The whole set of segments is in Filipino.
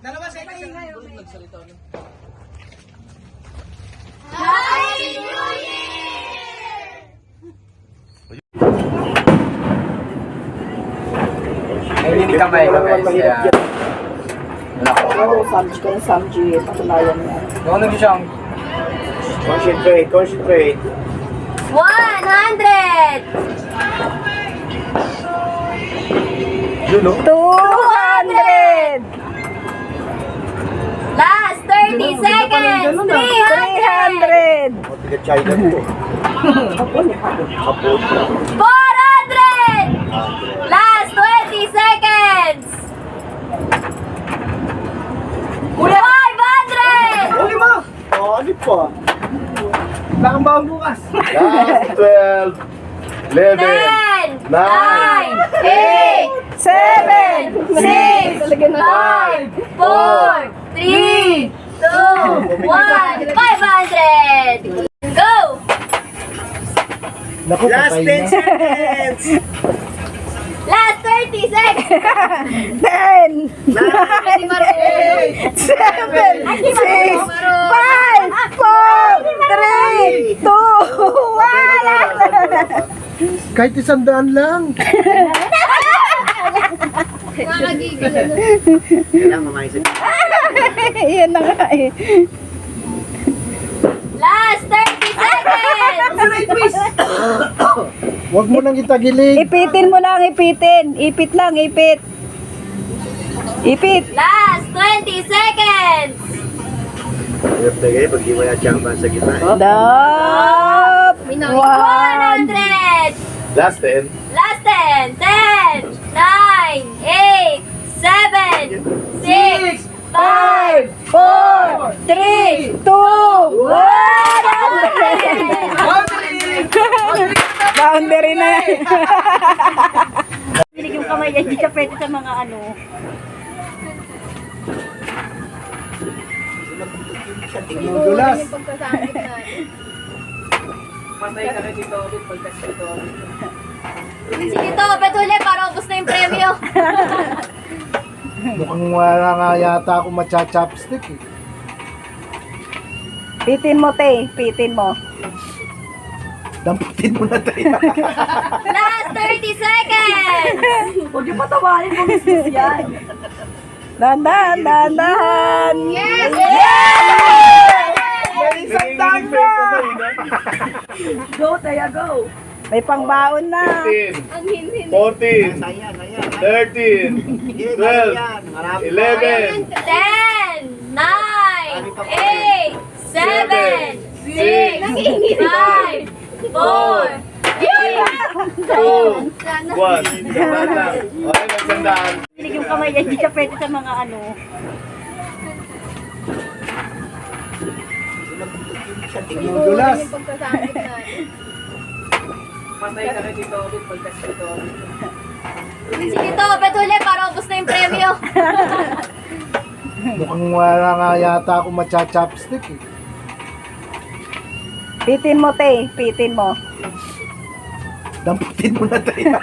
Dalawa seconds. Nagsalita na. Happy New Year! Ay, hindi kamay ko guys. Kaya... Oo, Samji ka ng Samji. Patunayan mo. Doon na siyang... Concentrate, concentrate. 100! Yun, no? 200! Last 30 seconds! 300! 300! Matiga China to. Hapon. 400! Last 20 seconds! 500! Huli mo! Oh, ano pa? Wala kang bawang bukas. Last 12, 11, 10, 9, 9, 8, 7, 6, 5, 4, 3, 2, 1, 500! Go! Naku, Last 10 seconds! Last 30 seconds! 10! 9! 7! 6! 5! 4! 3! 2! 1! Kahit 100 lang. Kailangan mamaisip. Yan na nga eh. Last 30 seconds! Huwag mo nang itagilid. Ipitin mo lang, ipitin. Ipit lang, ipit. Ipit. Last 20 seconds! Hirap na ganyan, pag di mo na-champan sa gitna. Stop! 1! 100! Last 10. Last 10! 10, 9, 8, 7, 6, 5, 4! 3! 2! 1! Boundary na yan. Pinig yung kamay yan, hindi ka pwede sa mga ano. Dulas. Matay ka na dito ulit pagkas dito. Sige to, Betule, para ubos na yung premyo. Mukhang wala nga yata ako matcha-chopstick eh. Pitin mo, te. Pitin mo. Dampitin mo na tayo. Last 30 seconds! Huwag yung patawarin kung misis yan. Dahan-dahan, dahan-dahan. Yes! Isang daan na! Go, Taya, go. May pangbaon na. 15, 14, 13, 12, 11, 10, 9, 8, 7, 6, 5, 4, 3, 2, 1. Okay, nagsandaan. Pinig yung kamay yan, hindi ka pwede sa mga ano. Dulas. Matay ka na dito ulit pagkas dito. Sige to, Betule, para ubos na yung premyo. Mukhang wala nga yata ako matcha-chopstick eh. Pitin mo, te. Pitin mo. Dampitin mo na tayo.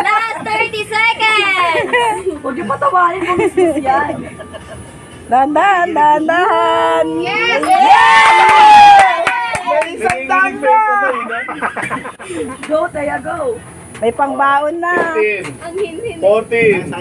Last 30 seconds! Huwag yung patawarin kung misis yan. Dahan-dahan, dahan-dahan. Yes! Isang daan na! Go, Taya, go. May pangbaon na. 15, 14,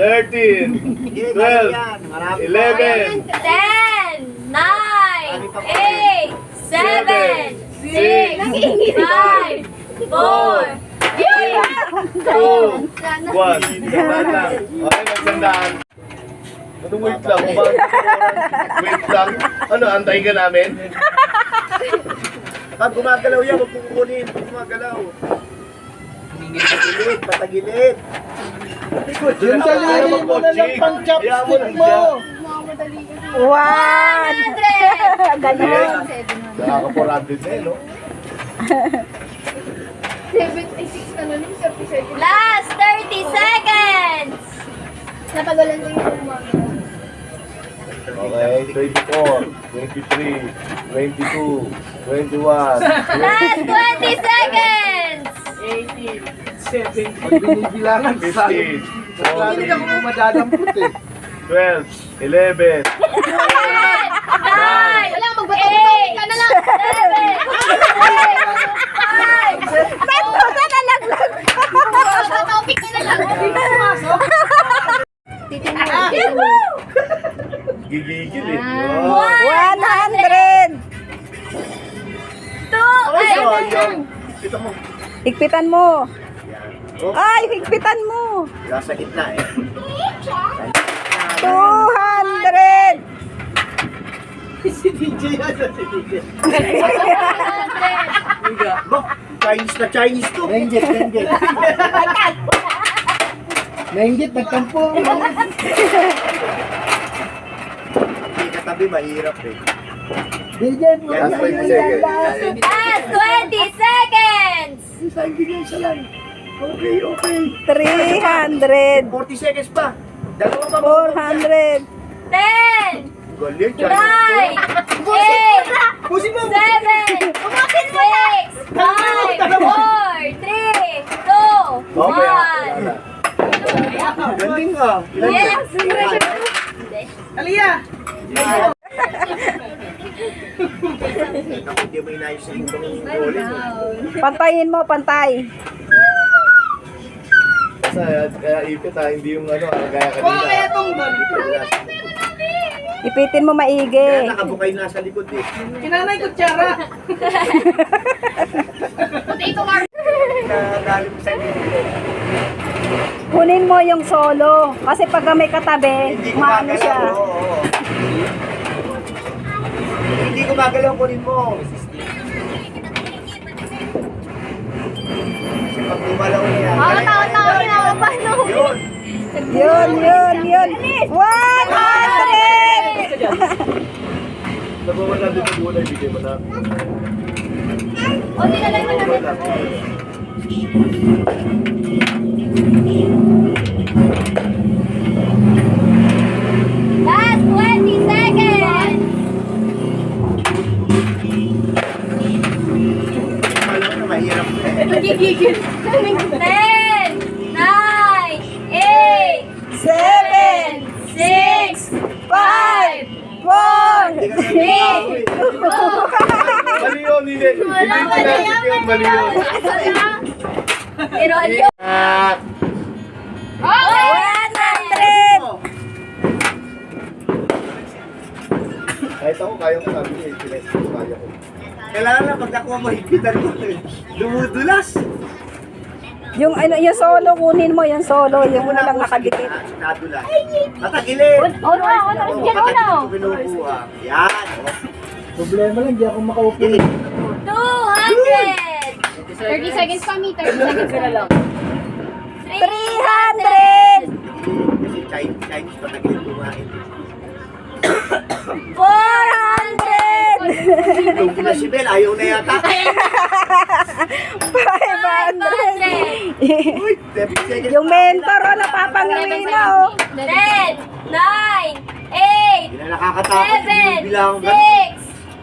13, 12, 11, 10, 9, 8, 7, 6, 5, 4, 3, 2, 1. Okay, nagsandaan. Anong wait lang? Wait lang? Ano, antayin ka namin? Pag gumagalaw yan, huwag kukunin. Pag gumagalaw. Patagilid, patagilid. Yun sa lari mo na lang pang-chopstick mo. 1! Ganon. Nakaka-400 na eh, no? 76 ka na nung 37. Last 30 seconds! Natagalan ko yung umaga. Okay, 24, 23, 22, 21. Last 20 seconds! 18, 17, binibilangan. 15, Hindi ako madadampot eh. 12, 11, 9, Wala, magbato-topic ka na lang. 7, 8, 5, Beto, na nalaglag. Magbato-topic ka na lang. gigigil eh. 100. 2, Ay, sayang. Kita mo. Higpitan mo. Oh, Ay, higpitan mo. nasa gitna eh. 200. Si DJ yan. Si DJ. Chinese na Chinese to. Renggit. Renggit, nagtampo. Hindi katabi, mahirap eh. DJ, Last 20 seconds. Last 20 seconds. Okay. 300. 40 seconds pa. Dalawa pa. 400. 10, Galing, 9, 8, 7, 6, 5, 4, 3, 2, 1. Galing ah. Yes! Aliyah! Ako hindi mo inayos sa itong goalie. Pantayin mo, pantay. Kaya ipit ha, hindi yung ano, gaya kanina. Wow, kaya itong ball. Ipitin mo Kaya maigi. nakabukay na sa likod eh. Kinanay ko tsara. Potato mark. Nagaling sa likod. Kunin mo yung solo. Kasi pag may katabi, Hindi ko maano siya. magalaw. Oo. Hindi ko magalaw, kunin mo. Kasi pag gumalaw niya. Mga tao-tao kinakapaano. Yun. Yun. 100! Nabawala din ang gulay, bigay mo na. O, nilalay mo na. Wala. Last 20 seconds. Alam na mahirap. Nagigigil. 10, 9, 8, 7, 6, 5, 4, 3, 2, Mali yun, hindi. Hindi sinasik yun, mali yun. Pero yun. Okay! 100! Kahit ako, kaya ko sabi niya, kaya ko. Kailangan na pag nakuha mo, hipitan ko. Dumudulas. Yung solo, kunin mo yung solo. Yung una lang nakadikit. Nadulas. Matagilid. Uno, dyan uno. Pinukuha. Yan. Problema lang, di ako makaupo. 200! 30 seconds pa, me. 30 seconds na lang. 300! Kasi Chinese patagilid kumain. 400! Yung kina si Bel, ayaw na yata. 500! 500! Uy, 30 seconds. Yung mentor, napapangawin na, oh. 10, 9, 8, Hindi na nakakatakot. 7, Bilang 6,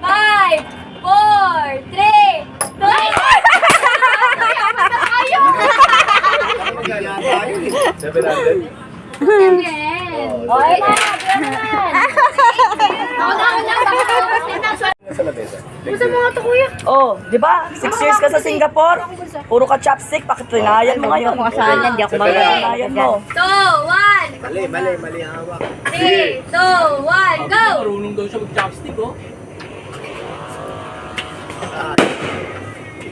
5, 4, 3, 2, tayo. 700. Okay na, gano'n naman. Ako na. Sa lamesa. Gusto mo nga ito, kuya? Oh, di ba? 6 years ka sa Singapore. Puro ka chopstick. Bakit trinayan mo ngayon? Kung asahan yan, di ako magaling. trinayan mo. 2, 1, Mali ang hawak. 3, 2, 1, go! Marunong daw siya mag-chopstick, oh.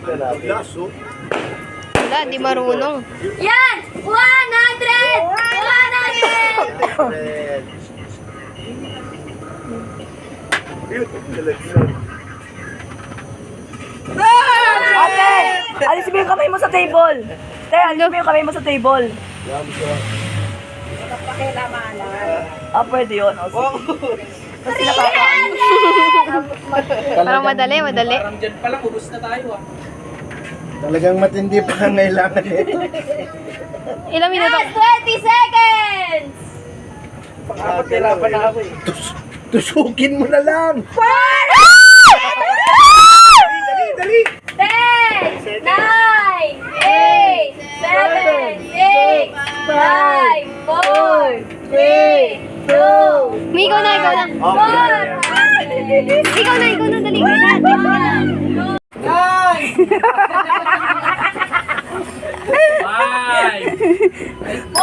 Glass, oh. Wala, di marunong. Yan! 100! 100! Friend. Okay! Alisin mo yung kamay mo sa table. Te, alisin mo yung kamay mo sa table. Ah, pwede yun. Oh, kasi Parang madali. Parang dyan pa lang, ubus na tayo, ah. Talagang matindi pa ang kailangan nito. Ilang minuto? Last 20 seconds! Pang-apat hirapan na ako, eh. Tusukin mo na lang. Dali. 10, 9, 8, 7, 6, 5, 4, 3, 2, Ikaw na, dali.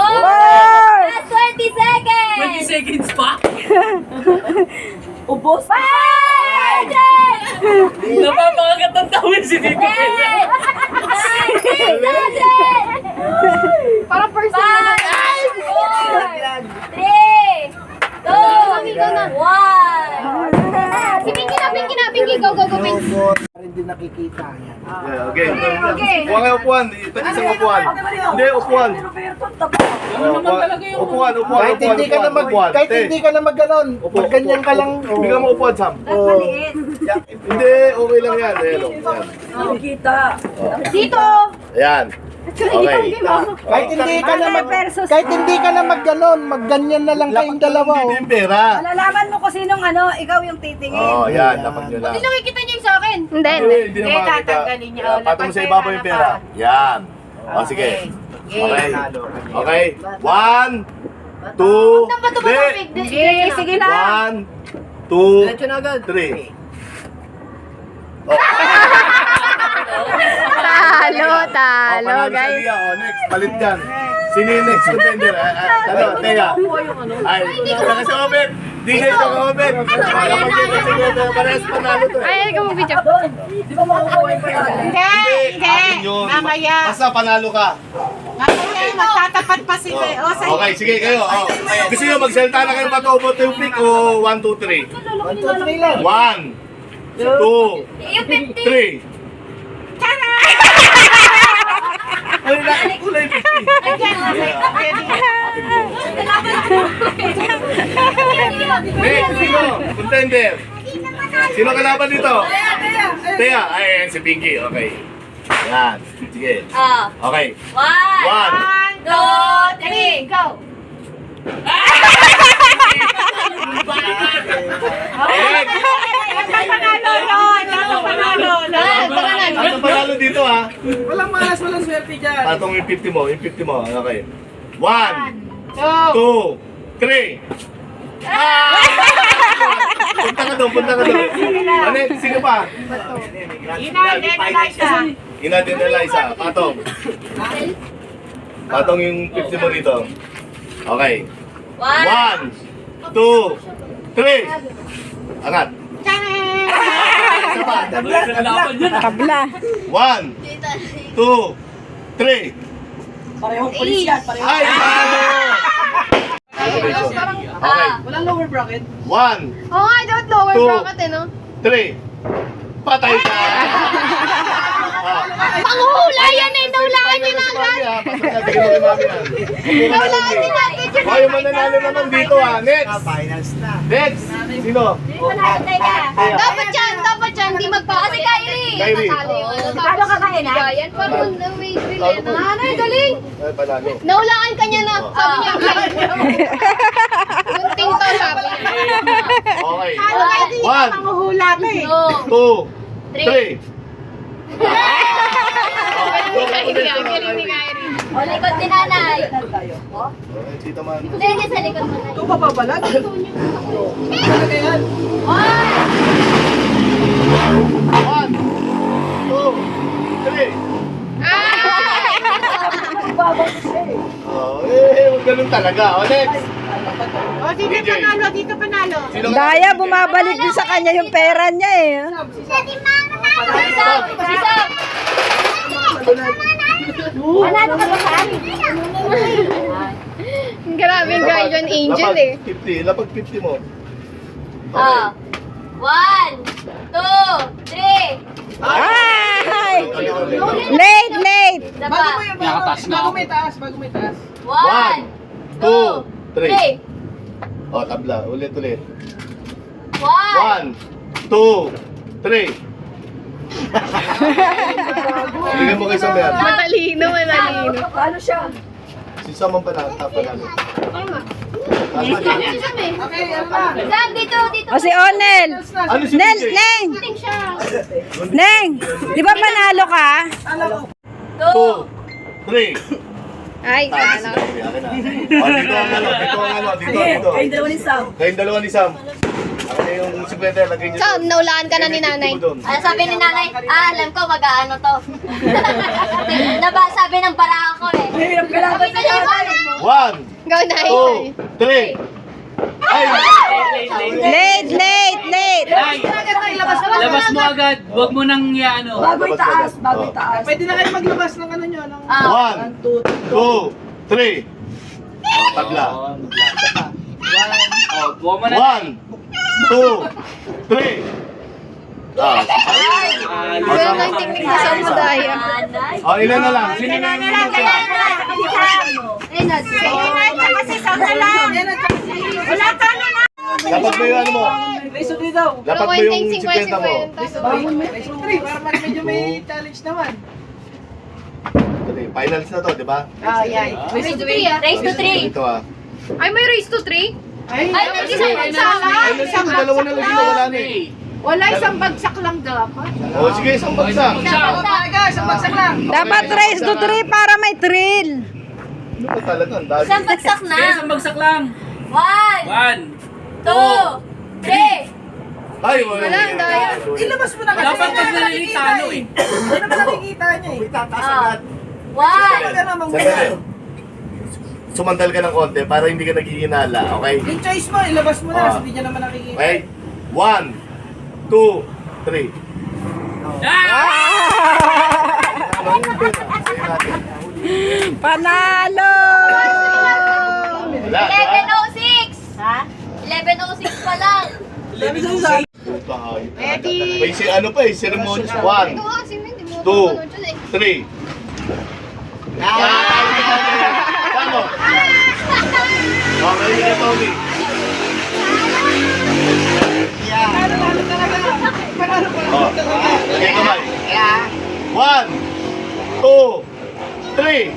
Last 20 seconds! 20 seconds pa? Ubos. Napapakagat ang tawin si Tito. Parang first time na. 5, 4, 3, 2, 1. Si Pinky, go, Pinky. Hindi nakikita yan. Okay. Upuan kayo, upuan. Isang upuan. Hindi, upuan. Upuan. Kahit hindi ka na mag-ganon. Pag ganyan ka lang. Hindi ka maupuan, Sam. Hindi, okay lang yan. Ayan, yan. Nakikita. Dito. Ayan. Okay. Kahit hindi ka na mag-ganon, mag-ganyan na lang kayong dalawa. Hindi yung pera. Malalaman mo kung sinong ikaw yung titingin. Oo, yan. Dapat nyo lang. Hindi nakikita niyo yung sa akin. Hindi. Hindi na makakita. Patong mo sa ibaba yung pera. Yan. O, sige. Okay. Okay. 1, 2, Sige lang. 1, 2, 3. Talo, guys. Next, palit dyan. Sino yung next contender? Teka. Ay, saka sa Obet. DJ sa Obet. Parehas panalo to. Ay, ikaw mo video. Di ba makukuha yung panalo? Atin yun. Basta panalo ka. Magtatapat pa si Leo. Okay, sige kayo. Gusto nyo magsalita na kayo patubot yung pick o 1, 2, 3? 1, 2, 3 lang. 1, 2, 3. Kulay 50. Sino? Contender. Sino kalaban dito? Tea. Ay, si Pinky. Okay. Yan. Sige. Okay. 1, 2, 3, go! Ano panalo dito ha? Walang malas, walang swerte dyan. Patong yung 50 mo, yung 50 mo. Okay. 1, 2, 3. Punta ka doon. Ano, sige pa. Ina din Eliza. Patong. Patong yung 50 mo dito. Okay. 1, 2, 3. Angat. Isa pa. Tabla. 1, 2, 3. Parehong pulis yan. Ay, paano? Okay. Walang lower bracket. 1, Oo nga, don't lower Two. bracket eh, no? 3. Patay ka! Panguhula yan eh, naulaan niyo na agad. Naulaan niyo na agad yun. O, yung mananalo naman dito ha. Next! Finals na. Next! Sino? Dapat yan, di magpapalita. Kasi Kyrie. Kyrie. Paano ka kaya na? Yan, parang may bilhin. Nanay, galing. Ay, panalo. Naulaan ka niya na. Sabi niya, gunting to, sabi niya. Okay. Paano kayo di 1, Manguhula ka eh. 2, 3. Galing ni Kyrie. O, likod ni nanay. Okay, Tita Man. Hindi, sa likod mo na. Ito pa babalag. Talaga yan. 1, 2, 3. Oh, huwag ganun talaga. O, next. O, dito DJ. panalo, dito panalo. Sino ka? Daya, bumabalik din sa kanya yung pera niya eh. Sisam! Manalo ka ba saan? Grabe yung guardian angel eh. 50. Lapag 50 mo. 1, 2, 3. Ay! Late! Dapa. Bago may taas. 1, 2, 3. 3. O, tabla. Ulit. 1. 1, 2, 3. Bigyan mo kay Samer. Matalino. Paano siya? Si Sam ang panalo. Sam, dito. O si Onel. Ano si Neng! DJ? Neng! Neng! Di ba panalo ka? 2, 3. Ay, ano. Akin na. O, dito ang ano. Dito. Kayong dalawa ni Sam. Kayong dalawa ni Sam. Ano yung 50, lagay niyo. So, naulaan ka na ni nanay. Ano sabi ni nanay? Alam ko mag-aano to. Diba sabi ng para ako eh. Hirap ka lang. Sabi na yung wallet mo. 1, Go, Nay. 2, 3. Ay! Late. Labas mo agad. Huwag mo nang ano. Bago itaas. Pwede na kayo maglabas ng ano nyo. Ng... 1, 2, 3. Tabla. Buwan mo na. 1, 2, 3. Ganun ang technique sa samudaya. Oh, ilan na lang? Sino na yung minuto? Kasi sa lang. Wala ka na na. Dapat ba yung ano mo? Reso din daw. Dapat ba yung 50 mo? Reso 3. Para medyo may challenge naman. Okay, finals na to, di ba? Ah, yan. Race to 3 ah. Race to 3. Ito ah. Ay, may race to 3? Ay, Ay, isang pagsama. Ay, nasa dalawa na lang sila, wala na eh. Wala, isang bagsak lang dapat. Oh, sige, isang bagsak. isang bagsak lang. Dapat race to 3 para may thrill. Ano ba talaga? Ang dami. Isang bagsak na. Isang bagsak lang. 1, 2, 3. Ay, wala. Wala, ang daya. Ilabas mo na kasi. Dapat pag nalilitalo eh. Hindi naman nakikita niya eh. Sandali. namang Sumandal ka ng konti para hindi ka naghihinala, okay? Yung choice mo, ilabas mo na. Ah. Kasi hindi niya naman nakikita. Okay? 1, 2, 3. Panalo! Wala, diba? 11:06. Ha? 11:06 pa lang. Ready? May ano pa eh, ceremonies. 1, Ikaw kasi, hindi mo 2, mapapanood yun eh. 3. Tama. Okay, hindi na Tony. Oh, okay, kamay. 1, 2, 3.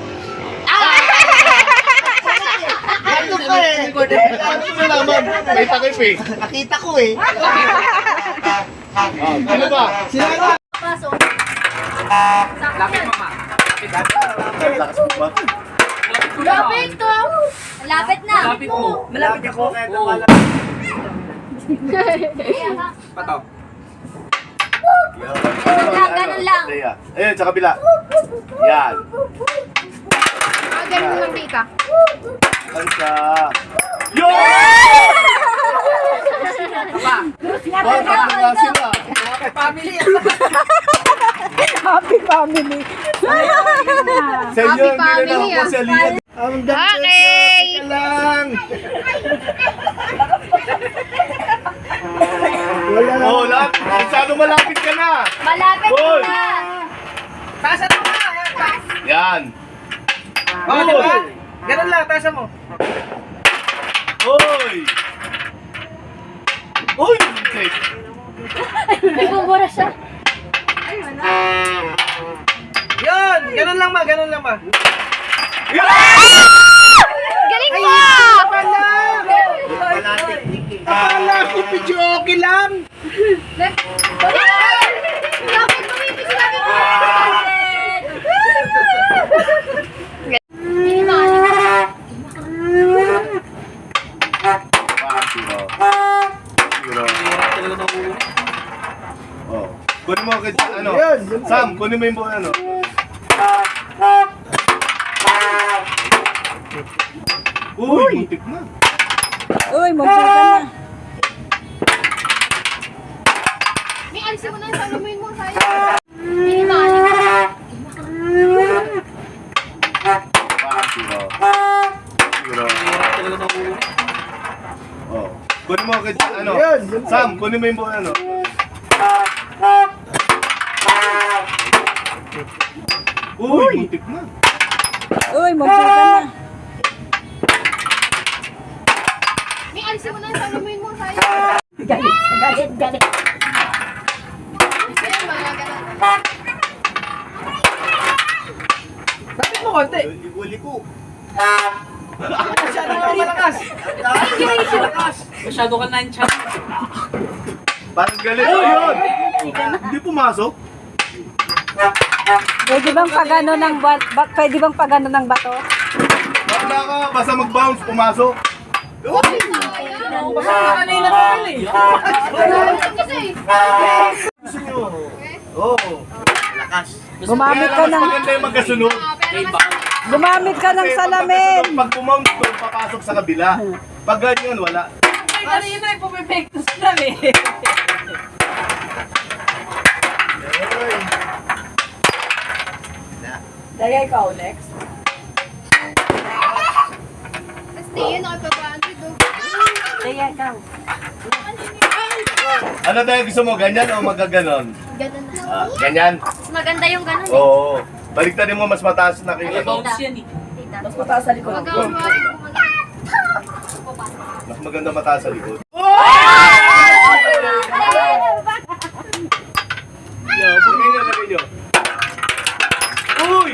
Ano ko eh? Ano ko nalaman? May takip eh. Nakita ko eh. Ano ba? Pasok. Lapit mama. Lakas mo ba? Lapit to. Lapit na. Lapit mo. Malapit ako. Pato. Ganun lang. Ayun, sa kabila. Yan. Ah, ganun lang dita. Yan siya. Yun! Wow, tatlo nga sila. Family. Happy family. Sa inyo, hindi na family, ako sa liyan. Okay! Ka lang. Oh, lahat. Masyado malapit ka na. Malapit Hoy! na. Tasa mo na. Yan. Oh, di ba? Ganun lang, tasa mo. Hoy! Hoy! Okay. Nagbubura siya. Yun! Ganun lang ma, ganun lang ma. Galing mo! Akala ko video okay lang. Dapat bumibig sila ng Oh. Kunin mo agad yung ano. Sam, kunin mo yung buong ano. Uy, muntik na. Uy, magsakan na. May alsi mo na, salumin mo tayo. Siguro. Oh. Kunin mo agad yung ano. Sam, kunin mo yung buong ano. Uy, muntik na. Uy, magsakan na. May alsi mo na, salumin mo tayo. Galit. Ayun, mga ganun. Bakit mo konti? Uli ko. Masyado ka malakas. Masyado ka nanchan. Parang galit. Ayun! Hindi pumasok. Pwede bang pagano ng pwede bang pagano ng bato? Wala ka, basta mag-bounce, pumasok. Uy! Kanina pa pala eh. Gusto nyo? Oo. Lakas. Gumamit ka ng Maganda yung magkasunod. gumamit ka ng salamin. Pag bumount doon, papasok sa kabila. Pag ganyan, wala. Ay, kanina eh, pumipekto sila eh. Ay. Daya ikaw next. Basta yun, nakapag-100 do. Daya ikaw. Ano tayo gusto mo? Ganyan o magaganon? Ganun na. Ah, ganyan? Mas maganda yung ganun eh. Oo. Baliktarin mo mas mataas na kayo. Bounce yan eh. Tita. Mas mataas sa likod. Mas maganda mataas sa likod. Lagay nyo, lagay nyo. Uy!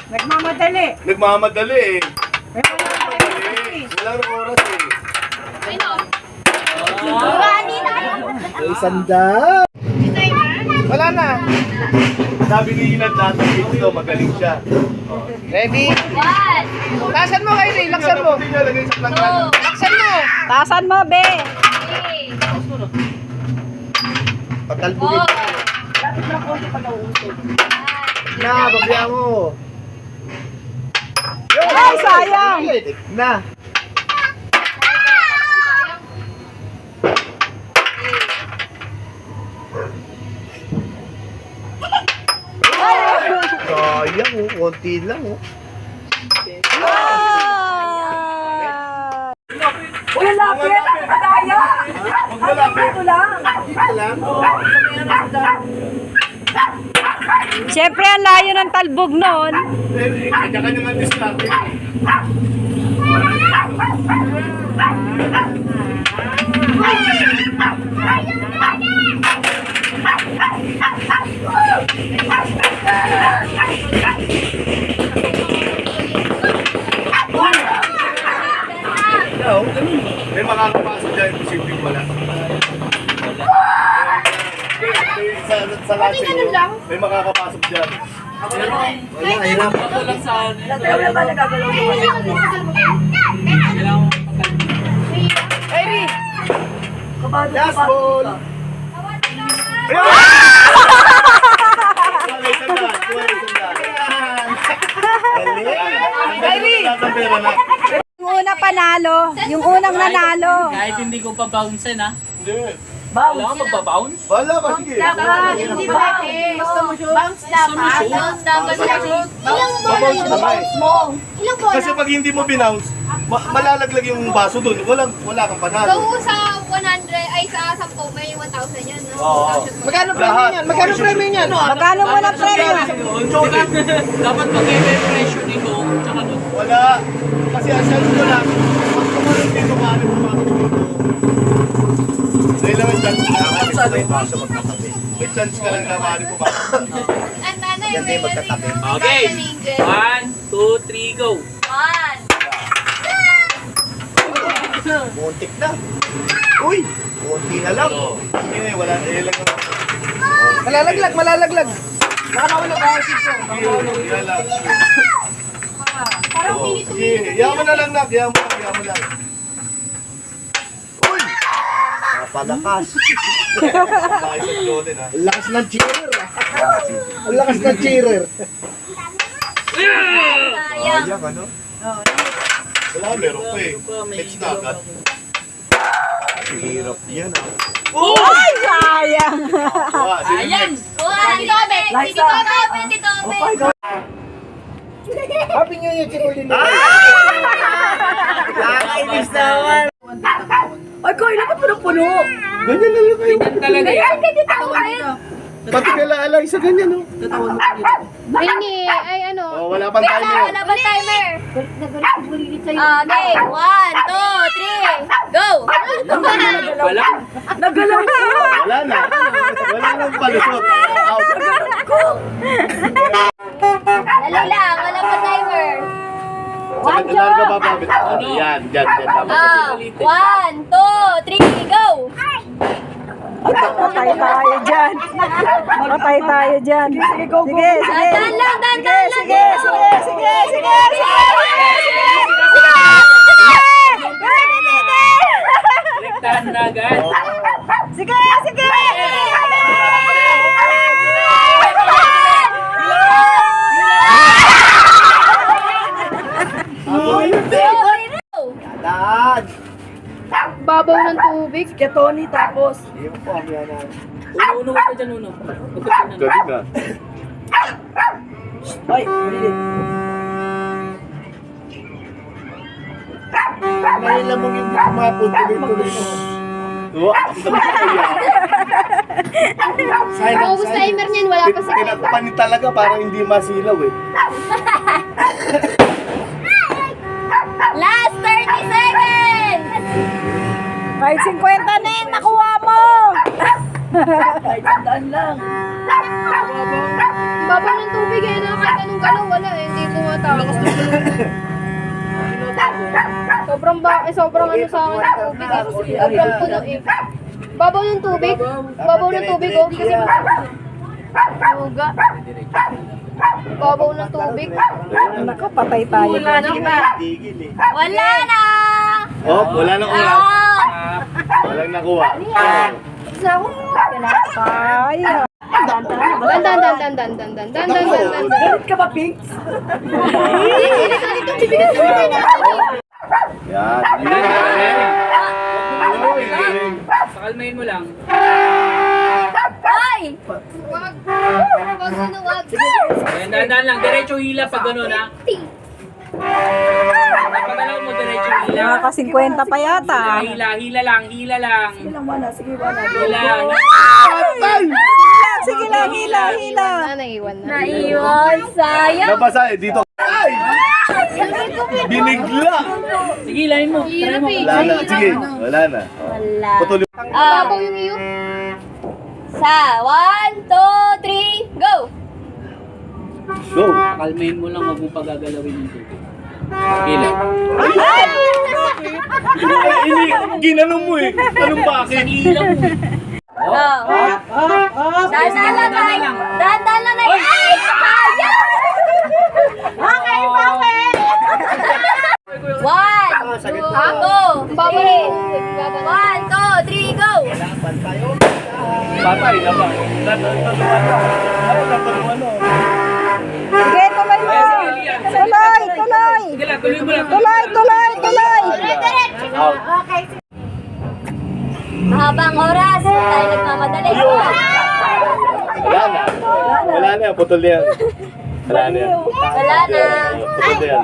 Nagmamadali. Nagmamadali eh. Nagmamadali. Walang oras eh. Bani tayo. Wala na. Sabi ni Inad natin dito, magaling siya. Ready? One. Tasan mo kayo, laksan mo. Lagay sa plangkan. Two. Laksan mo. Tasan mo, be. Three. Patalbugin. Four. Na, babiya mo. Ay, sayang. Na. Sayang oh, konti lang oh. Uy, lapit. Daya. Huwag malapit. Ito lang. Dito lang. Siyempre, ang layo ng talbog noon. Kanya-kanya nga diskarte. May makakapasok dyan, posibleng wala. Sa lasa may makakapasok dyan. Wala, hirap. Wala ba nagagalaw mo? Kyrie! Last ball! Ayun! Wala isang daan, wala isang daan. Kyrie! Yung una panalo. Yung unang nanalo. Kahit hindi ko pa bounce ha. Hindi. Wala ka magbabounce? Wala ba? Sige. Hindi pwede. Gusto mo shoot? Bounce dapat. Bounce dapat lang. Babounce mo nga eh. Ilang bola? Kasi pag hindi mo binounce, malalaglag yung baso doon. Wala kang panalo. So, sa 100, ay sa 10, may 1,000 yan, no? Oo. Magkano premium yan? Magkano premium yan? Magkano mo na premyo? Dapat mag-i-pressure nito, tsaka doon. Wala. Kasi ang sense ko lang, pag kumaroon dito, maaari pumasok dito. Dahil lang ang chance ka lang, may baso magkatabi. May chance ka lang na maaari pumasok. Ang nanay, Yan din magkatabi. Okay. 1, 2, 3, go. One. Muntik na. Uy! Munti na lang. Hindi, wala na lang. Malalaglag, malalaglag. Nakakawala ba yung six Yan lang. Parang Oh, pinito. sige. Yaman na lang, Nak. Yaman lang. Uy! Napalakas. Bakit sa Jordan, ha? Lakas ng cheerer. Ang lakas ng cheerer. Sayang. Sayang, ano? Wala, meron pa eh. Catch na agad. Hirap yan, ha? Ay, sayang. Sino next? One. Dito kami. Dito kami. Dito kami. Happy New Year, Chikulin. Nakakainis naman. Ay, Koy, dapat puno-puno. Ganyan na lang kayo. talaga yan. Ay, ganito ako rin. Pati kalaalay sa ganyan, no? Hindi, ay ano. Oh, wala pang timer. Wala ba timer? Okay. 1, 2, 3. Go. Wala. Nagalaw ko. Wala na. Wala nang palusot. Out. Dali lang. Wala pa timer. Saka saan ka bababit? Yan, dyan. Ah, 1, 2, 3, go. Patay tayo dyan. Patay tayo dyan. Sige, go, go. Sige, sige. Dandan lang, dandan lang. Sige, sige, sige, sige, sige. babaw ng tubig. Kaya Tony, tapos. Yung po, yan na. Uno ka dyan, uno. Galing ah. Ay, ulit. Ngayon lang mong hindi kumapon, tuloy-tuloy mo. Wow, Maubos timer niyan, wala pa sa Tinakpan ni talaga para hindi masilaw eh. Last 30 seconds! Kahit 50 na yung nakuha mo. Kahit sandaan lang. babaw ng tubig eh, na kahit anong galaw, wala eh, hindi tumatawa. Sobrang ano sa akin ng tubig eh. Sobrang puno eh. Babaw ng tubig? Babaw ng tubig oh, kasi yoga. Babaw ng tubig. Nakapatay tayo. Wala na! Oh, wala nang oras. Oh! Walang nakuha. Kaya. Dan. Galit ka ba, Pinks? Yan. Pakalmahin mo lang. Ay! Wag ano, wag. Ayan, dahan lang. Diretso hila pag gano'n, ha? Pagalaw mo, diretso hila. Nakaka-50 pa yata. Hila lang. Sige lang, wala. Sige, wala. Hila. Sige lang, hila. Naiwan na. Naiwan, sayang! Nabasa eh, dito. Ay! Binigla! Sige, hilahin mo. Try mo. Wala na. Sige, wala na. Wala. Patuloy. Babaw yung iyo. Sa 1, 2, 3, go! Go! Pakalmahin mo lang, huwag mong pagagalawin yung tubig. Hila. Ginanong mo eh. Anong bakit? Hila mo. Go! Dahan-dahan lang tayo! Dahan-dahan lang tayo! Ay! Sayang! Okay, bakit? 1, 2, Babaw ng tubig. 1, 2, 3, go! Patay na ba? Tatanungan mo. Sige, tuloy mo. Tuloy. Sige lang, tuloy mo lang. Tuloy. Out. Mahabang oras, hindi tayo nagmamadali. Wala na. Wala na yan. Putol na yan. Wala na yan. Wala na. Putol na yan.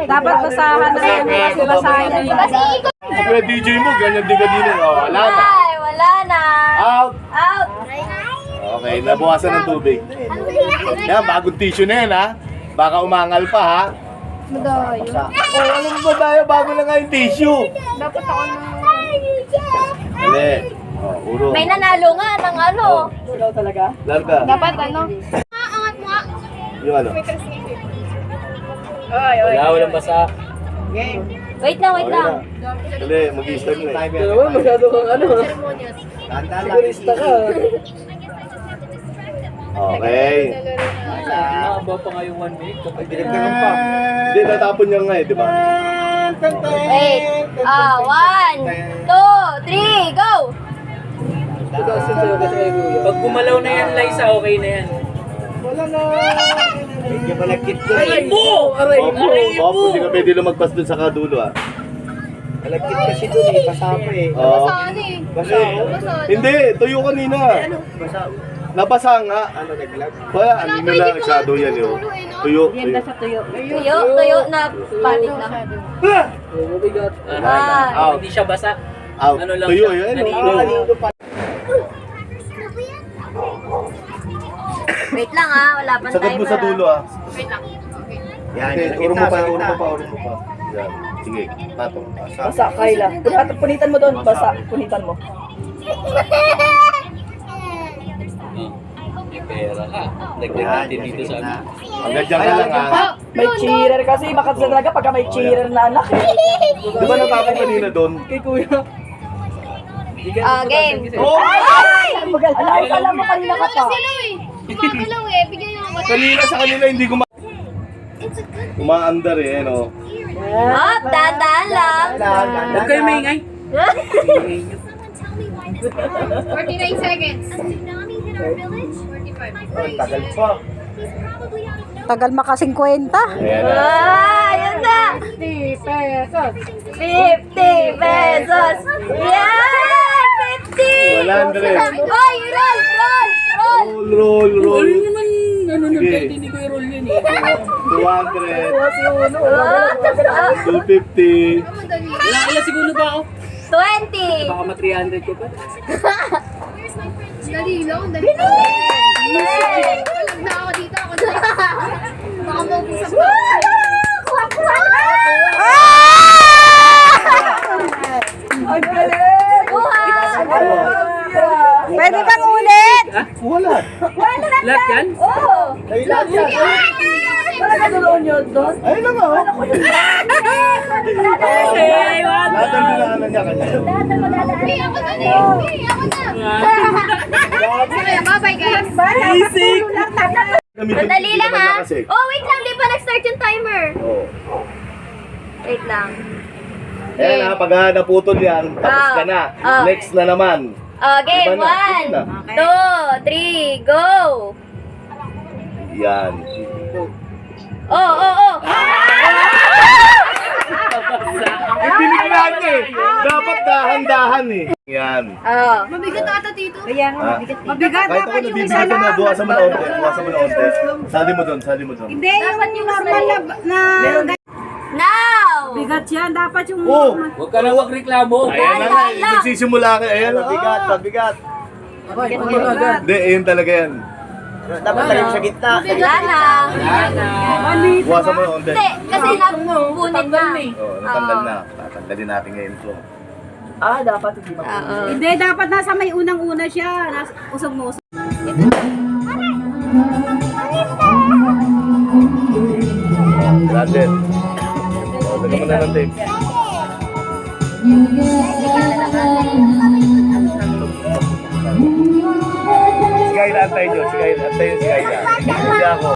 Dapat basahan na yan. Kasi basahan na yan. Kaya DJ mo, ganyan din ka din eh. Oh, wala na. Ay, wala na. Out. Out. Okay, nabukasan ng tubig. Yan, bagong tissue na yan ha. Baka umangal pa ha. Madayo. Oh, alam mo ba tayo, bago na nga yung tissue. Dapat ako na. Dali. Oh, uro. May nanalo nga ng ano. Tuloy talaga. Larga. Dapat ano? Angat mo nga. Yung ano. Walang basa. Wait lang. Okay na. Dali, mag-i-start na eh. Masyado kang ano. Sigurista ka. Okay. Nakaba pa nga yung 1 minute. Kapag Dinagdagan pa. Hindi, natapon niya nga eh, di ba? Wait. 1, 2, 3, go! Pag gumalaw na yan, Liza, okay na yan. Wala na. Hindi pa nagkit ko. Aray mo! Aray mo! Opo, hindi ka pwede lumagpas dun sa kadulo ah. Nagkit kasi doon eh. Kasama eh. Oo. Saan eh? Basa ako. Hindi, tuyo kanina. Basa. Nabasa nga. Ano naglag? Wala, anino lang, shadow yan yun. Tuyo, tuyo. Tuyo na panik na. Ah, Out. Hindi siya basa. Out. Ano lang Tuyo, siya? yun. Nanino. wait lang wala pang Sagad mo timer sa dulo ah. Yan. Uro mo pa, uro mo pa, uro mo pa. Yan. Sige, patong. Basa, Kayla. Punitan mo doon. Basa, punitan mo. May pera ka. Dagdag natin dito sa ano. Hanggang dyan ka lang ah. May cheerer kasi. Baka talaga pagka may cheerer na anak. Di ba natapon kanina doon? Kay kuya. game. Oh! Alam mo kanina ka pa. Sila eh. Gumagalaw eh. Bigyan niyo ako. Kanina sa kanila hindi umaandar eh, no? Up, dahan-dahan lang. Huwag kayo maingay. 49 seconds. 45. Tagal pa. Tagal maka 50. Ayan na. Yun na. 50 pesos. 50 pesos. Yan! 50! 100. Oy, roll! Roll. Ano nung Sige. kahit hindi ko i-roll yun eh. 200. Oh, 250. Wala siguro ba ako? 20! Baka ma-300 ko pa. Dali lang, dali lang. Walang na ako dito, ako na. Baka maubusap ko. Ang galing! Pwede bang ulit? Wala. Lahat yan? Talaga doon yun doon? Ayun lang oh. Hey, wala! Lahat ang dinaanan niya kanya. Hey, ako na eh. Hey, ako na. Kaya, bye-bye guys. Basic! Madali lang ha. Kasi. Oh, wait lang. Di pa nag-start yung timer. Oh. Wait lang. Ayan ha, pag naputol yan, tapos ka na. Next na naman. Okay, Iba na, 1, 2, 3, go! Yan. Oh! Ibinig natin eh. Dapat dahan-dahan eh. Yan. Oh. Mabigat ata dito. Kaya nga, mabigat. Mabigat Kahit ako nabibigyan ko na, buwasan mo na onte. Buwasan mo na onte. Sali mo doon. Hindi, yung normal na Now! bigat yan. Dapat yung Oh! Huwag ka na magreklamo. Ayan na nga. Nagsisimula ka. Ayan, mabigat. Hindi, ayun talaga yan. Dapat tayo sa gitna. Wala na. Buwasan mo na onte. Hindi, kasi napunit na. Oh, natanggal na. Tatanggalin natin ngayon ito. Oo. Hindi, dapat nasa may unang-una siya. Usog mo usog. Natin. Oh, lagyan mo na ng tape. Si Kayla, antayin nyo. Si Kayla, antayin si Kayla. Hindi ako.